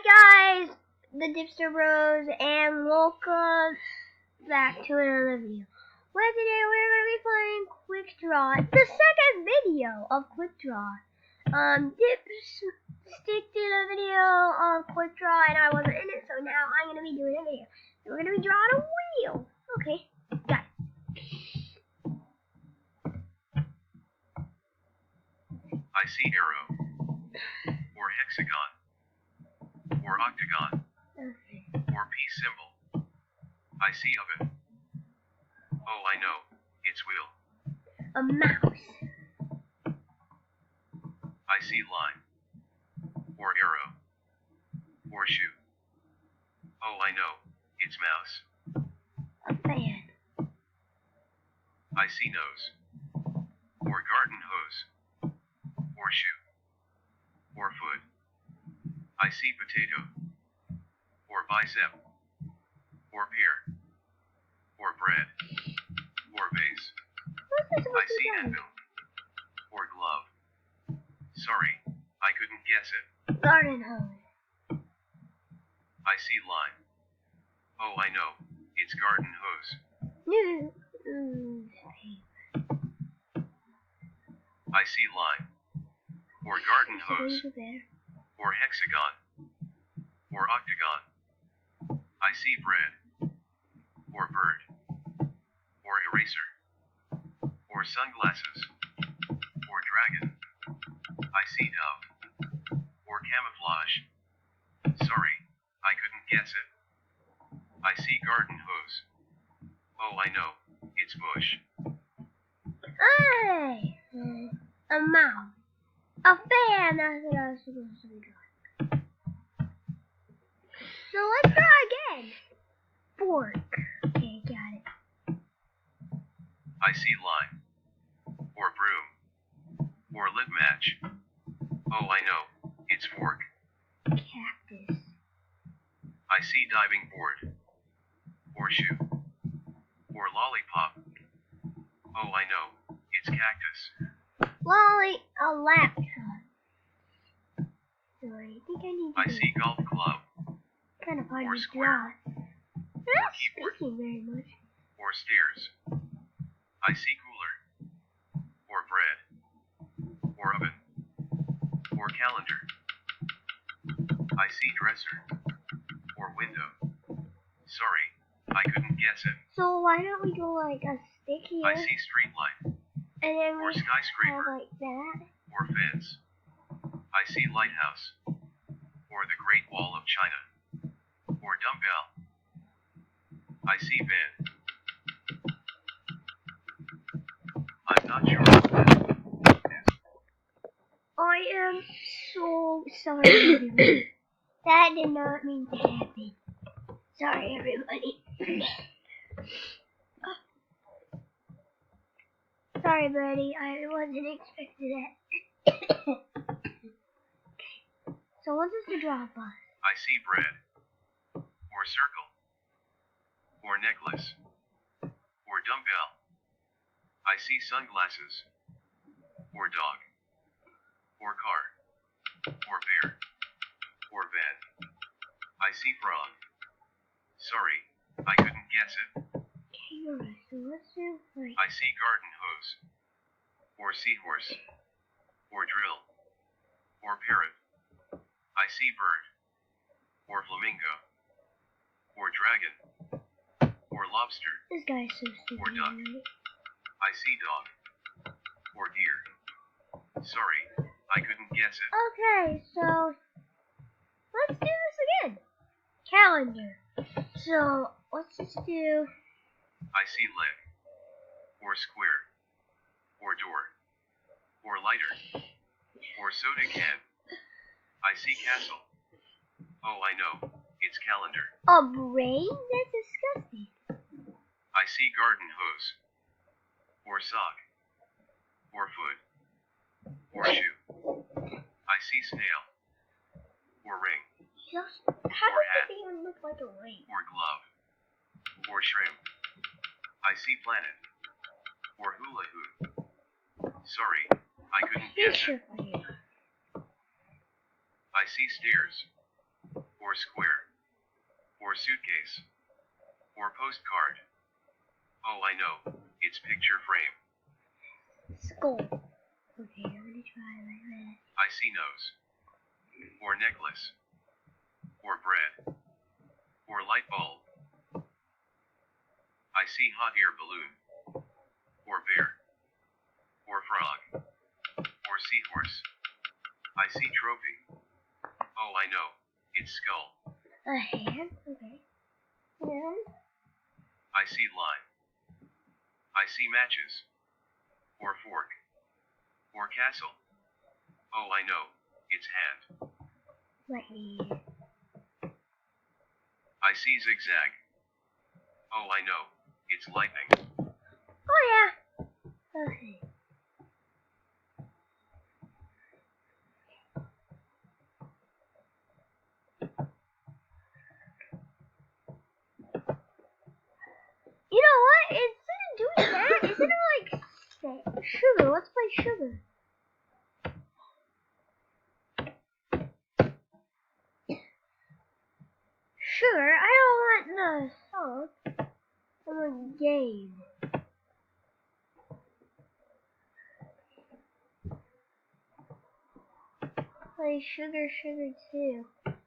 Hi guys, the Dipster Bros, and welcome back to another video. Well, today we're going to be playing Quick Draw. It's the second video of Quick Draw. Dipstick did a video of Quick Draw and I wasn't in it, so now I'm going to be doing a video. We're going to be drawing a wheel. Okay, got it. I see arrow, or hexagon, or octagon, or peace symbol. I see oven. Oh, I know, it's wheel. A mouse. I see line, or arrow, or shoe. Oh, I know, it's mouse. A fan. I see nose, or garden hose, or shoe, or foot. I see potato, or bicep, or pear, or bread, or vase. I see anvil, or glove. Sorry, I couldn't guess it. Garden hose. I see line. Oh, I know, it's garden hose. I see line, or garden hose, or hexagon, or octagon. I see bread, or bird, or eraser, or sunglasses, or dragon. I see dove, or camouflage. Sorry, I couldn't guess it. I see garden hose. Oh, I know, it's bush. Hey! A mouse. A fan! That's what I was supposed to be drawing. So let's draw again. Fork. Okay, got it. I see line, or broom, or lip match. Oh, I know, it's fork. Cactus. I see diving board, or shoe, or lollipop. Oh, I know, it's cactus. A laptop. So I think I need to I see golf club, kind of hard or to square, draw. They're not speaking very much. or stairs. I see cooler, or bread, or oven, or calendar. I see dresser, or window. Sorry, I couldn't guess it. So why don't we go like a stick here, I see street light, and then or we have skyscraper, like that. or fence. I see lighthouse, or the Great Wall of China, or dumbbell. I see bed. I'm not sure what that is. I am so sorry, everybody. That did not mean to happen. Sorry, everybody. Sorry, buddy. I wasn't expecting that. So what's this to draw upon? I see bread, or circle, or necklace, or dumbbell. I see sunglasses, or dog, or car, or bear, or bed. I see frog. Sorry, I couldn't guess it. Okay, alright, so let's do like... I see garden hose, or seahorse, or drill, or parrot. I see bird, or flamingo, or dragon, or lobster. This guy's so stupid. Or duck. Right? I see dog, or deer. Sorry, I couldn't guess it. Okay, so let's do this again. Calendar. So let's just do... I see leg, or square, or door, or lighter, or soda can. I see castle. Oh, I know, it's calendar. A brain? That's disgusting. I see garden hose, or sock, or foot, or shoe. I see snail, or ring, Just, how Or does hat. this even look like a ring? or glove, or shrimp. I see planet, or hula hoop. Sorry, I couldn't guess it. Fisher planet. I see stairs, or square, or suitcase, or postcard. Oh, I know, it's picture frame. Skull. Okay, I'm gonna try like that. I see nose, or necklace, or bread, or light bulb. I see hot air balloon, or bear, or frog, or seahorse. I see trophy. Oh, I know, it's skull. A hand? Okay. And I see line. I see matches, or fork, or castle. Oh, I know, it's hand. my hand. I see zigzag. Oh, I know, it's lightning. Oh yeah. Okay. You know what? Instead of doing that, instead of like say, sugar, let's play sugar. Sugar, I don't want the song. I want the game. Play sugar, sugar too.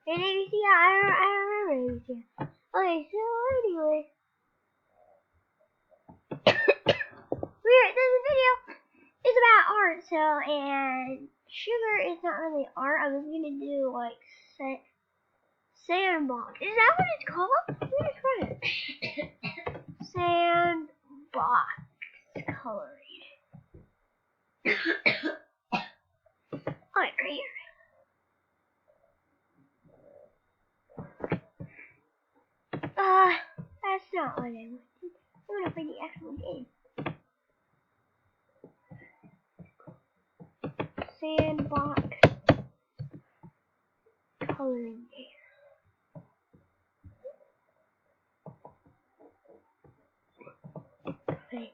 And ABC, I remember ABC. Okay, so anyway. This video is about art, so, and sugar is not really art. I was gonna do like sandbox. Is that what it's called? Let me try it. Sandbox coloring. Alright, right here. That's not what I wanted. I'm gonna play the actual game. Sandbox coloring game. Okay.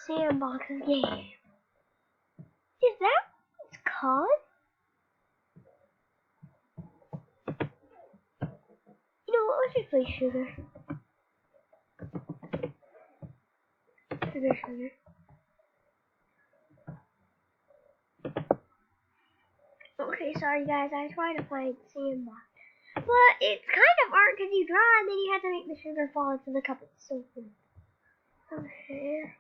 Sandbox game. Is that what it's called? You know what? Let's just play sugar. Sugar. Okay, sorry guys, I tried to find sandbox. But it's kind of art because you draw and then you have to make the sugar fall into the cup. It's so cool. Okay.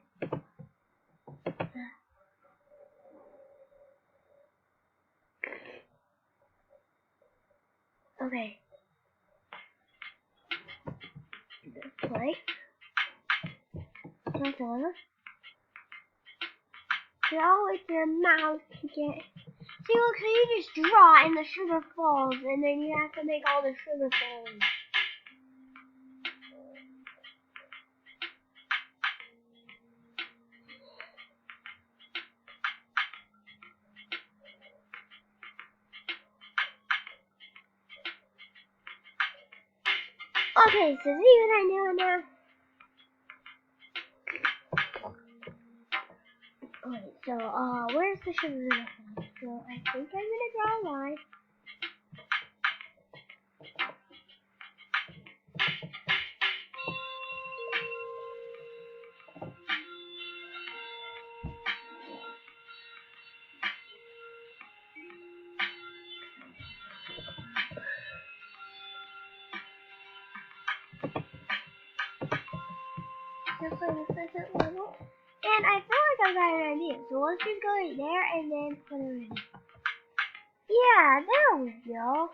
Okay. Play. Draw with your mouth to get. See, look, so you just draw and the sugar falls, and then you have to make all the sugar falls. Okay, so see what I'm doing now? Okay, so, where's the sugar gonna fall? So, I think I'm gonna draw a line. Just for the second level. And I feel like I got an idea. So let's just go right there and then put it in. Yeah, there we go.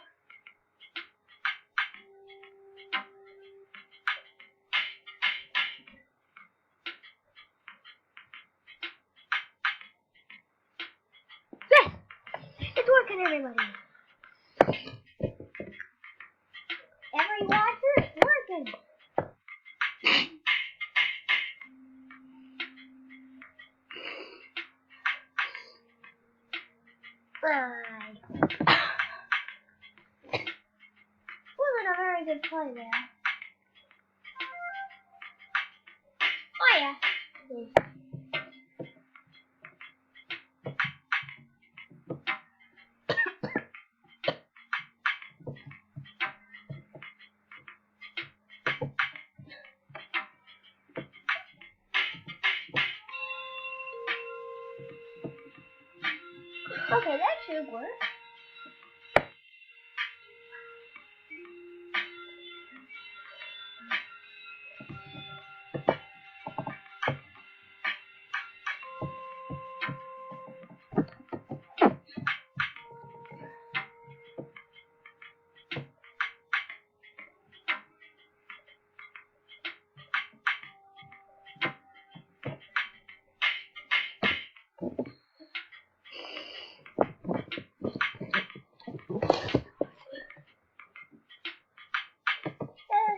Yes! It's working, everybody. Every watcher, it's working. Wasn't a very good play there. Oh yeah. Okay, that should work.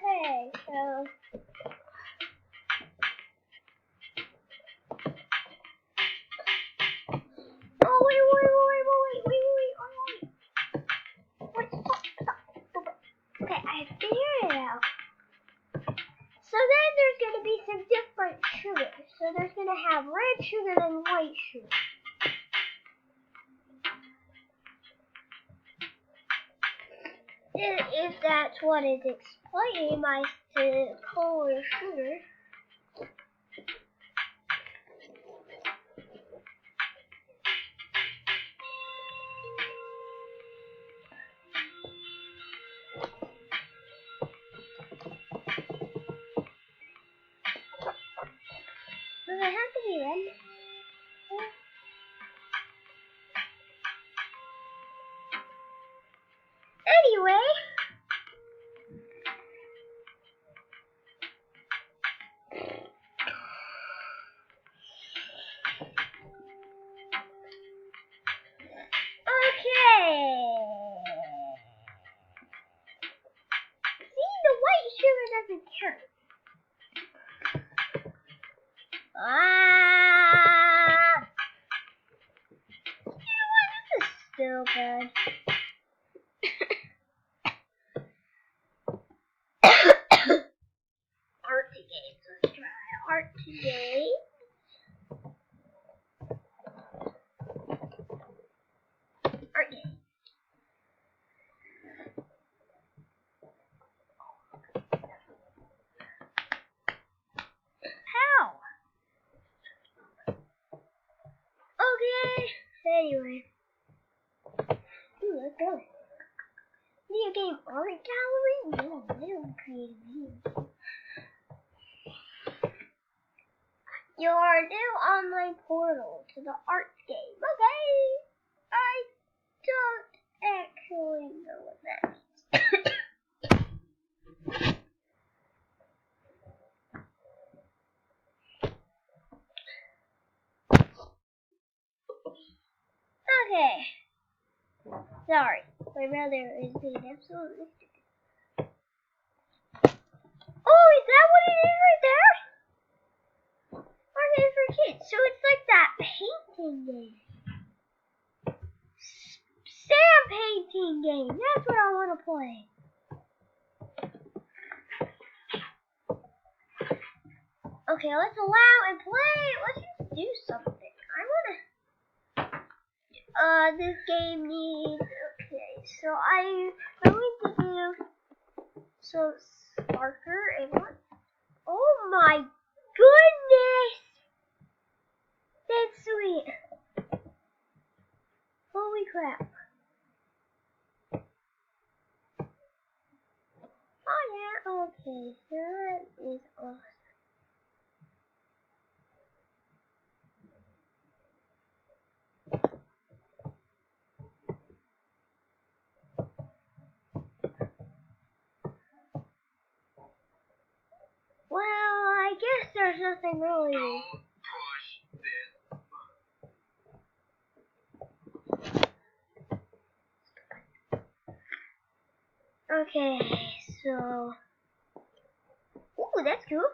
Okay, so oh wait. Stop. Okay, I figured it out. So then there's gonna be some different sugars. So there's gonna have red sugar and white sugar. If that's what is explaining my color sugar. Does it have to be red? Anyway. Okay. See, the white sugar doesn't count. You know what? This is still good. Art today. Let's try art today. Art day. How? Okay. Anyway. Ooh, let's go. Video game art gallery? No, I don't create videos. Your new online portal to the art game. Okay. I don't actually know what that means. Okay. Sorry, my brother is being absolutely stupid. Oh, is that what it is right there? Art is for kids. So it's like that painting game. Sam painting game. That's what I want to play. Okay, let's allow and play. Let's just do something. I want to. This game needs. Okay, so I'm going to do. So Sparker and what? Oh my goodness! That's sweet. Holy crap. Oh yeah, okay, so that is awesome. Well, I guess there's nothing really. Don't push this. Okay, so. Ooh, that's cool.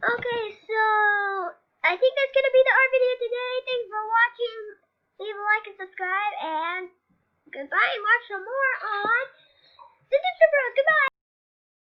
Okay, so I think that's gonna be the art video today. Thanks for watching. Leave a like and subscribe, and goodbye. And watch some more on